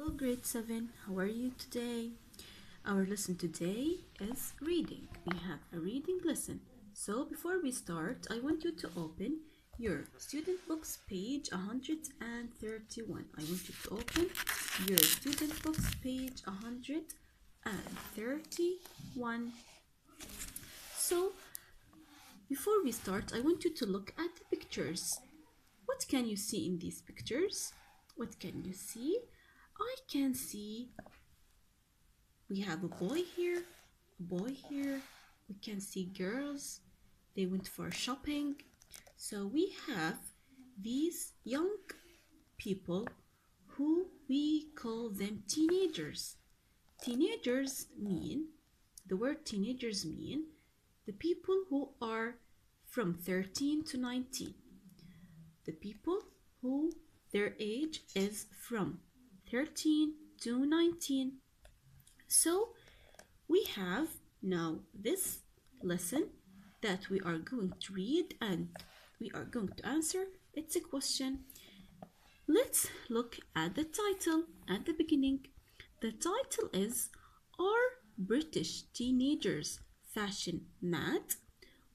Hello, grade 7. How are you today? Our lesson today is reading. We have a reading lesson. So before we start, I want you to open your student books page 131. I want you to open your student books page 131. So before we start, I want you to look at the pictures. What can you see in these pictures? What can you see? I can see we have a boy here, We can see girls. They went for shopping. So we have these young people who we call them teenagers. The word teenagers mean the people who are from 13 to 19. The people who their age is from 13 to 19. So we have now this lesson that we are going to read and we are going to answer. It's a question. Let's look at the title at the beginning. The title is, Are British Teenagers Fashion Mad?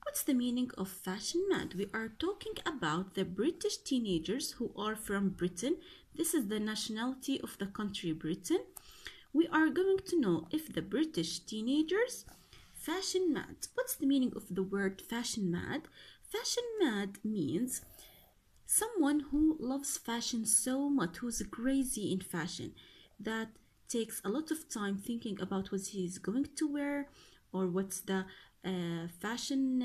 What's the meaning of fashion mad? We are talking about the British teenagers who are from Britain. This is the nationality of the country Britain. We are going to know if the British teenagers fashion mad. What's the meaning of the word fashion mad? Fashion mad means someone who loves fashion so much, who's crazy in fashion, that takes a lot of time thinking about what he's going to wear or what's the fashion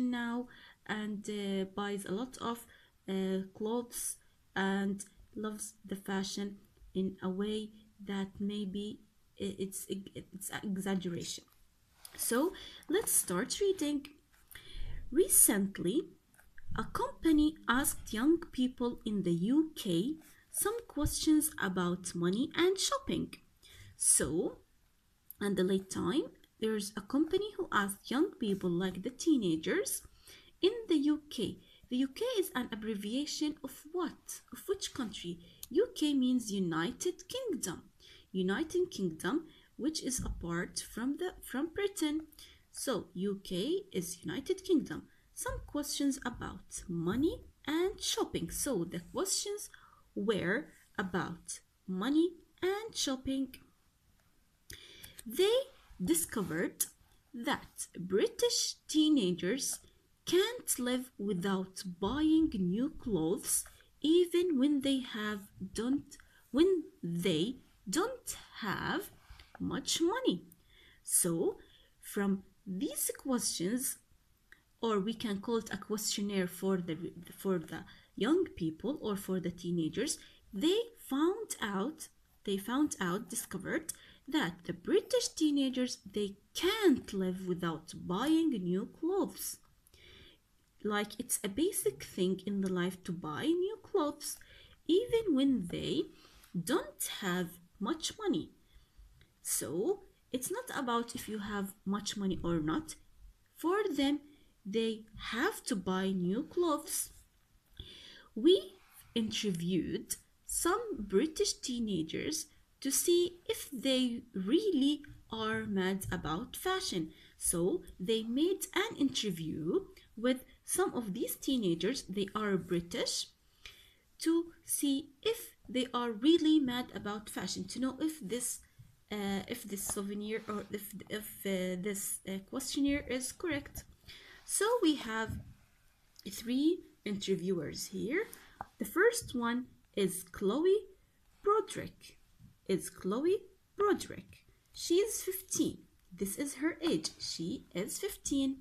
now, and buys a lot of clothes and loves the fashion in a way that maybe it's exaggeration. So let's start reading. Recently, a company asked young people in the UK some questions about money and shopping. So, at the late time, there's a company who asked young people like the teenagers in the UK. The UK is an abbreviation of what? Of which country? UK means United Kingdom. United Kingdom, which is apart from Britain. So UK is United Kingdom. Some questions about money and shopping. So the questions were about money and shopping. They discovered that British teenagers can't live without buying new clothes even when they don't have much money. So from these questions, or we can call it a questionnaire for the young people or for the teenagers, they discovered that the British teenagers, they can't live without buying new clothes. Like, it's a basic thing in the life to buy new clothes even when they don't have much money. So it's not about if you have much money or not. For them, they have to buy new clothes. We interviewed some British teenagers to see if they really are mad about fashion. So they made an interview with some of these teenagers. They are British, to see if they are really mad about fashion, to know if this souvenir or if this questionnaire is correct. So we have 3 interviewers here. The first one is Chloe Broderick. She's 15. This is her age. She is 15.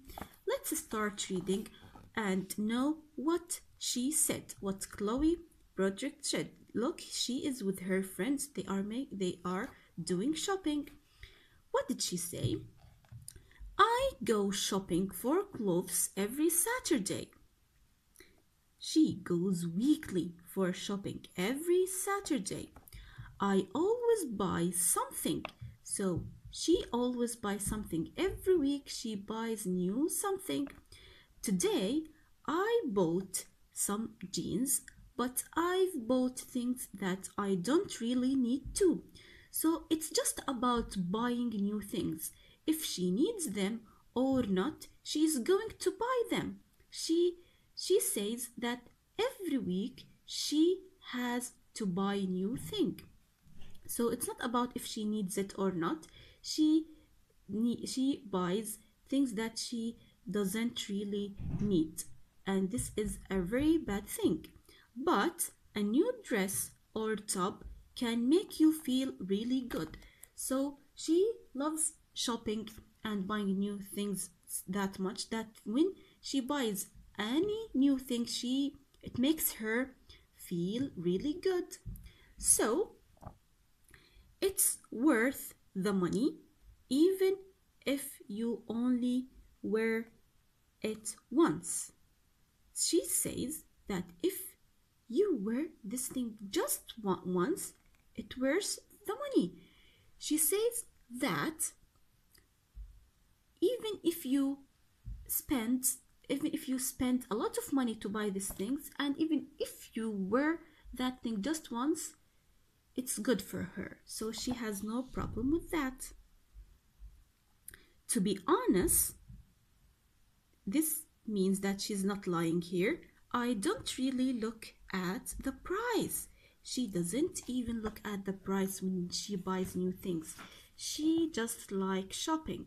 Let's start reading and know what she said, what Chloe Broderick said. Look, she is with her friends. They are doing shopping. What did she say? I go shopping for clothes every Saturday. She goes weekly for shopping every Saturday. I always buy something. So she always buys something. Every week she buys new something. Today I bought some jeans but I've bought things that I don't really need to. So it's just about buying new things. If she needs them or not, she's going to buy them. She says that every week she has to buy new thing. So it's not about if she needs it or not. She she buys things that she doesn't really need, and this is a very bad thing. But a new dress or top can make you feel really good. So she loves shopping and buying new things that much that when she buys any new thing, she it makes her feel really good. So it's worth the money even if you only wear it once. She says that if you wear this thing just once, it worth the money. She says that even if you spend even if you spend a lot of money to buy these things, and even if you wear that thing just once, it's good for her. So she has no problem with that. To be honest, this means that she's not lying here. I don't really look at the price. She doesn't even look at the price when she buys new things. She just likes shopping.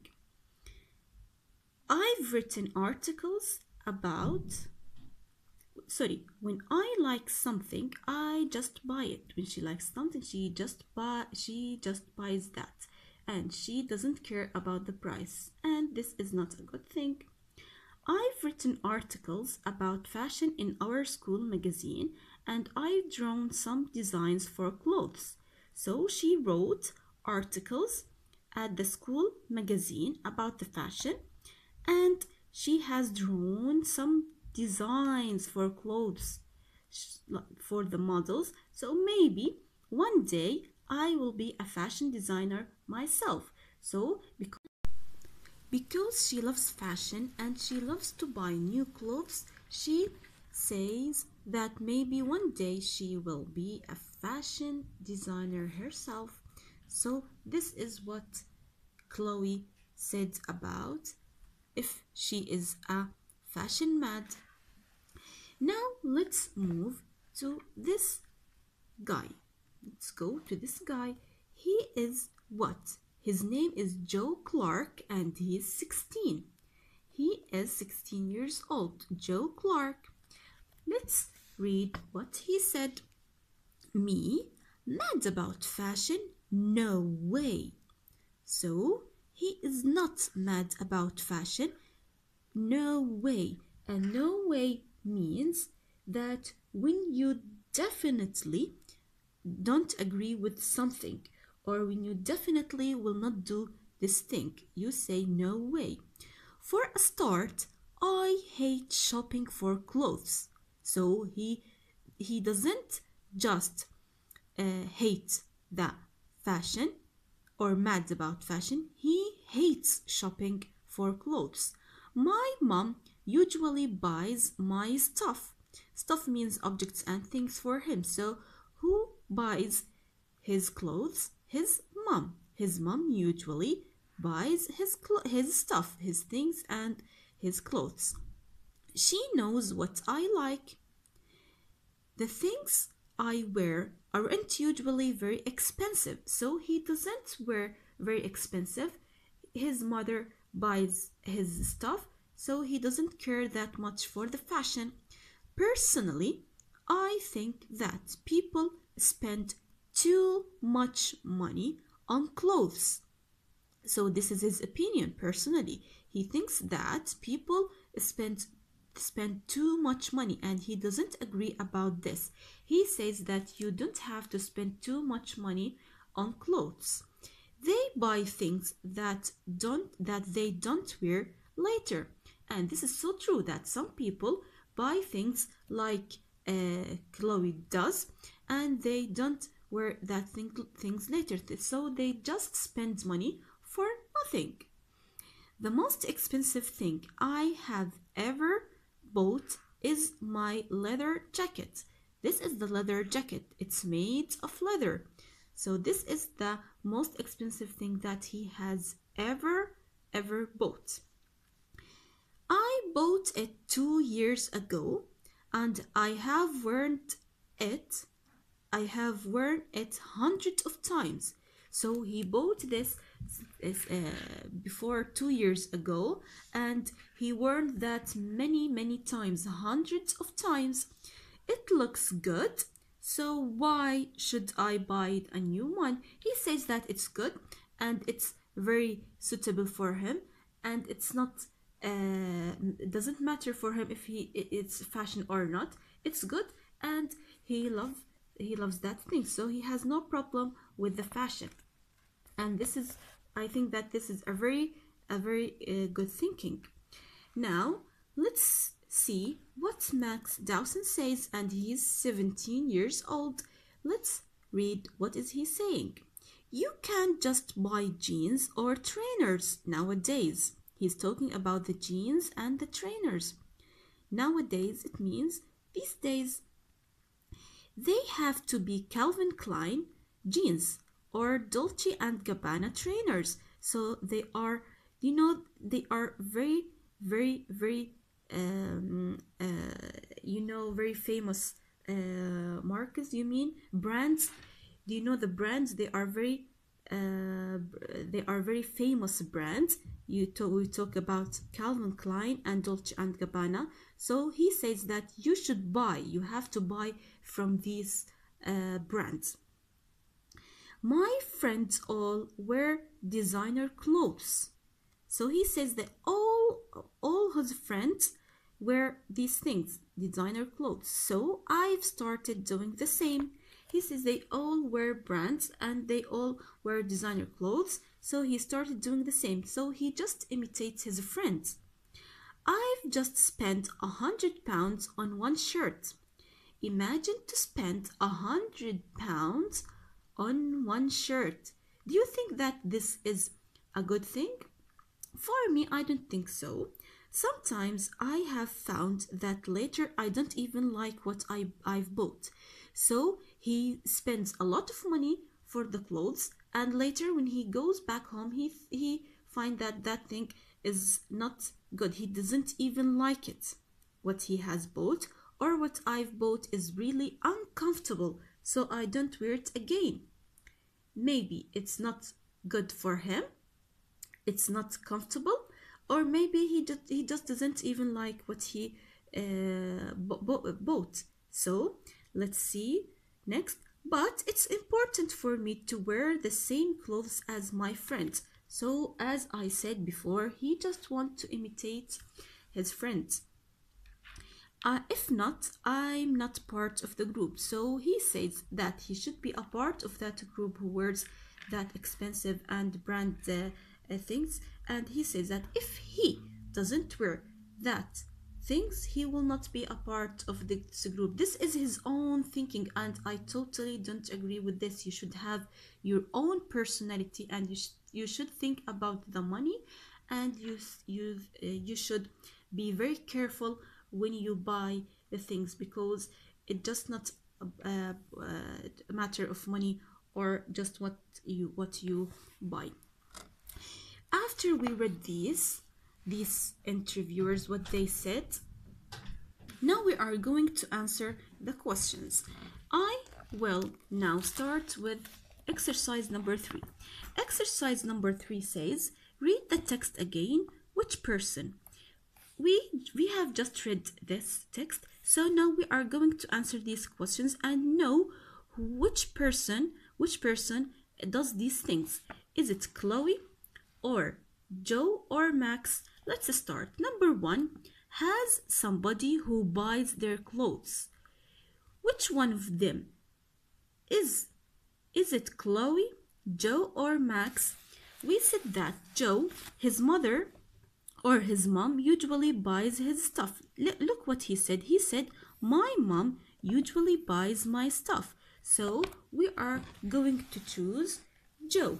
I've written articles about when I like something, I just buy it. When she likes something, she just buys that, and she doesn't care about the price, and this is not a good thing. I've written articles about fashion in our school magazine, and I've drawn some designs for clothes. So she wrote articles at the school magazine about the fashion, and she has drawn some designs for clothes for the models. So maybe one day I will be a fashion designer myself. So because she loves fashion and she loves to buy new clothes, she says that maybe one day she will be a fashion designer herself. So this is what Chloe said about if she is a fashion mad. Now let's move to this guy. Let's go to this guy. He is what? His name is Joe Clark and he is 16. He is 16 years old. Joe Clark. Let's read what he said. Me? Mad about fashion? No way. So he is not mad about fashion. No way. And no way means that when you definitely don't agree with something, or when you definitely will not do this thing, you say no way. For a start, I hate shopping for clothes. So he doesn't just hate the fashion or mad about fashion. He hates shopping for clothes. My mom usually buys my stuff. Stuff means objects and things for him. So who buys his clothes? His mom. His mom usually buys his stuff, his things and his clothes. She knows what I like. The things I wear aren't usually very expensive, so he doesn't wear very expensive. His mother buys his stuff, so he doesn't care that much for the fashion. Personally, I think that people spend too much money on clothes. So this is his opinion personally. He thinks that people spend too much money, and he doesn't agree about this. He says that you don't have to spend too much money on clothes. They buy things that they don't wear later. And this is so true that some people buy things like Chloe does, and they don't wear that things later. So they just spend money for nothing. The most expensive thing I have ever bought is my leather jacket. This is the leather jacket. It's made of leather. So this is the most expensive thing that he has ever bought. I bought it 2 years ago and I have worn it. I have worn it hundreds of times. So he bought this before 2 years ago and he worn that many times, hundreds of times. It looks good. So why should I buy a new one? He says that it's good and it's very suitable for him, and it's not it doesn't matter for him if it's fashion or not. It's good and he loves that thing, so he has no problem with the fashion. And this is, I think that this is a very good thinking. Now let's see what Max Dawson says, and he's 17 years old. Let's read what is he saying. You can't just buy jeans or trainers nowadays. He's talking about the jeans and the trainers. Nowadays, it means these days they have to be Calvin Klein jeans or Dolce & Gabbana trainers. So they are, they are very very famous markets. You mean brands? Do you know the brands? They are very famous brands. We talk about Calvin Klein and Dolce & Gabbana. So he says that you have to buy from these brands. My friends all wear designer clothes. So he says that all his friends wear these things, designer clothes. So I've started doing the same. He says they all wear brands and they all wear designer clothes. So he started doing the same. So he just imitates his friends. I've just spent £100 on one shirt. Imagine to spend £100 on one shirt. Do you think that this is a good thing? For me, I don't think so. Sometimes I have found that later I don't even like what I've bought. So he spends a lot of money for the clothes, and later when he goes back home, he finds that thing is not good. He doesn't even like it. What he has bought or what I've bought is really uncomfortable, so I don't wear it again. Maybe it's not good for him. It's not comfortable, or maybe he just doesn't even like what he bought. So let's see next. But it's important for me to wear the same clothes as my friends. So as I said before, he just wants to imitate his friends. If not, I'm not part of the group. So he says that he should be a part of that group who wears that expensive and brand things. And he says that if he doesn't wear that things, he will not be a part of this group. This is his own thinking, and I totally don't agree with this. You should have your own personality, and you should think about the money, and you should be very careful when you buy the things, because it does not a matter of money or just what you buy. After we read these interviewers, what they said, now we are going to answer the questions. I will now start with exercise number 3. Exercise number 3 says, read the text again. Which person? We have just read this text, so now we are going to answer these questions and know which person does these things. Is it Chloe or Joe or Max? Let's start. Number 1, has somebody who buys their clothes. Which one of them? Is it Chloe, Joe or Max? We said that Joe, his mother or his mom usually buys his stuff. Look what he said. He said, my mom usually buys my stuff. So we are going to choose Joe.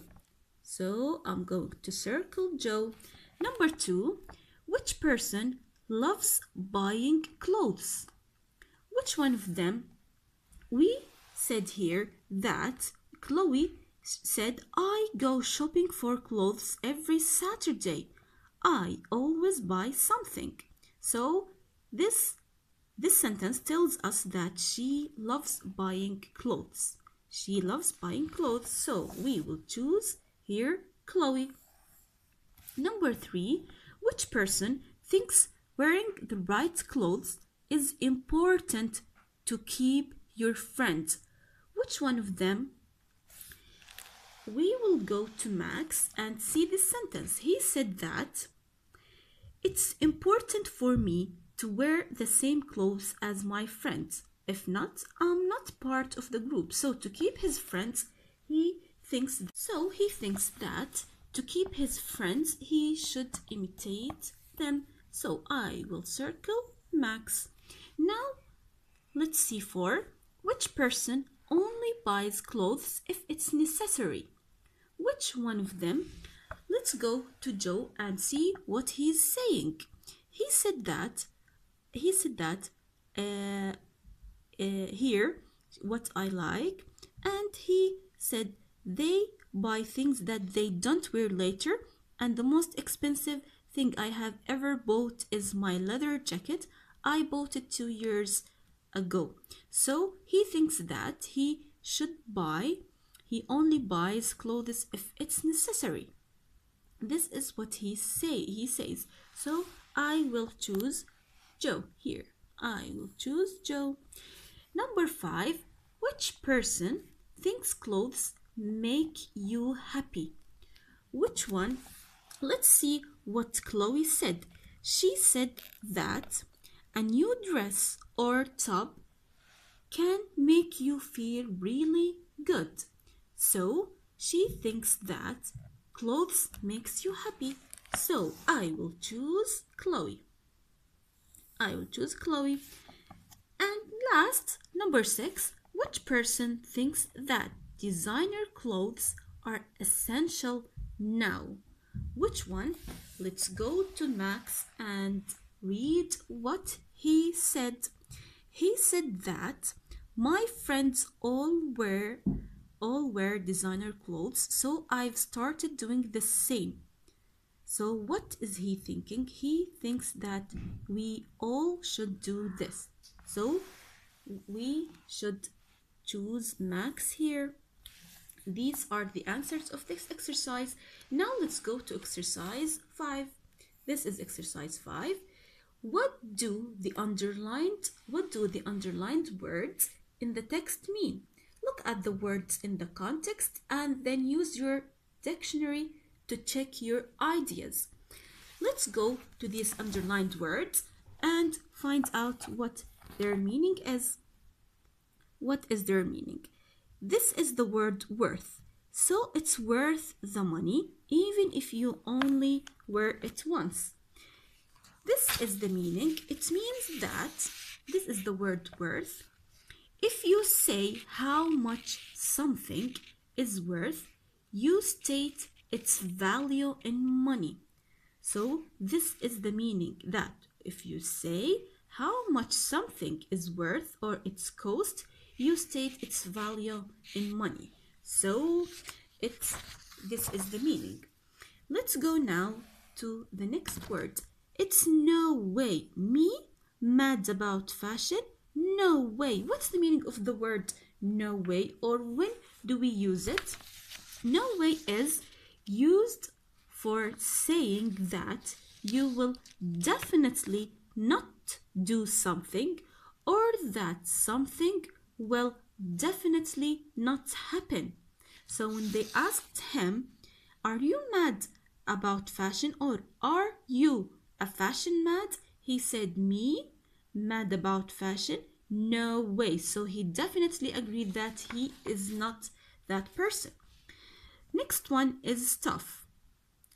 So I'm going to circle Joe. Number 2, which person loves buying clothes? Which one of them We said here that Chloe said, I go shopping for clothes every Saturday. I always buy something. So this sentence tells us that she loves buying clothes. She loves buying clothes, so we will choose here Chloe. Number 3, which person thinks wearing the right clothes is important to keep your friend? Which one of them? We will go to Max and see this sentence. He said that it's important for me to wear the same clothes as my friends. If not, I'm not part of the group. So to keep his friends, he thinks that to keep his friends, he should imitate them. So I will circle Max. Now let's see for which person only buys clothes if it's necessary. Which one of them? Let's go to Joe and see what he's saying. He said that here what I like, and he said they buy things that they don't wear later, and the most expensive thing I have ever bought is my leather jacket. I bought it 2 years ago. So he thinks that he only buys clothes if it's necessary. This is what he says. So I will choose Joe here. I will choose Joe. Number 5, which person thinks clothes make you happy? Which one? Let's see what Chloe said. She said that a new dress or top can make you feel really good. So she thinks that clothes makes you happy. So I will choose Chloe. I will choose Chloe. And last, number 6, which person thinks that designer clothes are essential now? Which one? Let's go to Max and read what he said. He said that my friends all wear designer clothes, so I've started doing the same. So what is he thinking? He thinks that we all should do this. So we should choose Max here. These are the answers of this exercise. Now let's go to exercise 5. This is exercise 5. What do the underlined words in the text mean? Look at the words in the context and then use your dictionary to check your ideas. Let's go to these underlined words and find out what their meaning is. What is their meaning? This is the word worth. So it's worth the money even if you only wear it once. This is the meaning. It means that this is the word worth. If you say how much something is worth, you state its value in money. So this is the meaning, that if you say how much something is worth or its cost, you state its value in money. So this is the meaning. Let's go now to the next word. It's no way. Me? Mad about fashion? No way. What's the meaning of the word no way, or when do we use it? No way is used for saying that you will definitely not do something, or that something will definitely not happen. So when they asked him, are you mad about fashion, or are you a fashion mad? He said, me? Mad about fashion? No way. So he definitely agreed that he is not that person. Next one is stuff.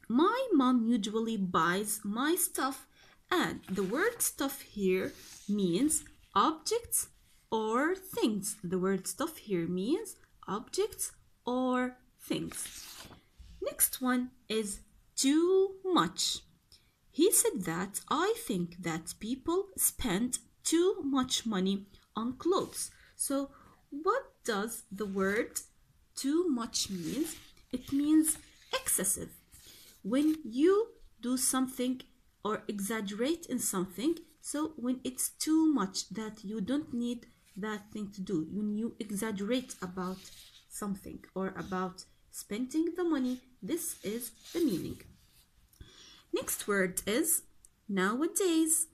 My mom usually buys my stuff, and the word stuff here means objects or things. The word stuff here means objects or things. Next one is too much. He said that I think that people spend too much money on clothes. So What does the word too much means? It means excessive. When you do something or exaggerate in something, so when it's too much that you don't need that thing to do, when you exaggerate about something or about spending the money, this is the meaning. Next word is nowadays.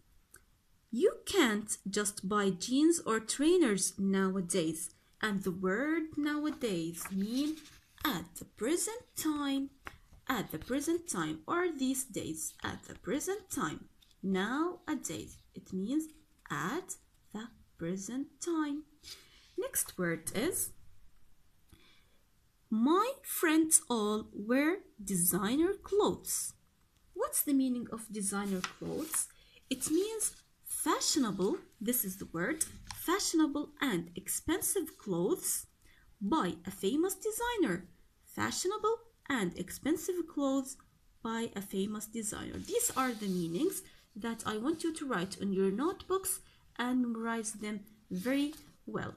You can't just buy jeans or trainers nowadays. And the word nowadays means at the present time, or these days, at the present time. Nowadays, it means at the present time. Next word is my friends all wear designer clothes. What's the meaning of designer clothes? It means fashionable, this is the word, fashionable and expensive clothes by a famous designer. Fashionable and expensive clothes by a famous designer. These are the meanings that I want you to write on your notebooks and memorize them very well.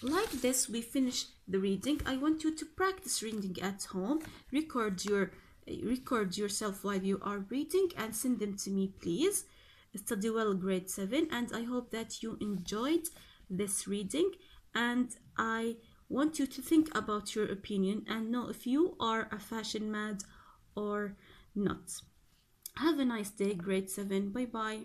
Like this, we finish the reading. I want you to practice reading at home. Record yourself while you are reading and send them to me, please. Study well grade 7, and I hope that you enjoyed this reading, and I want you to think about your opinion and know if you are a fashion mad or not. Have a nice day, grade 7. Bye bye.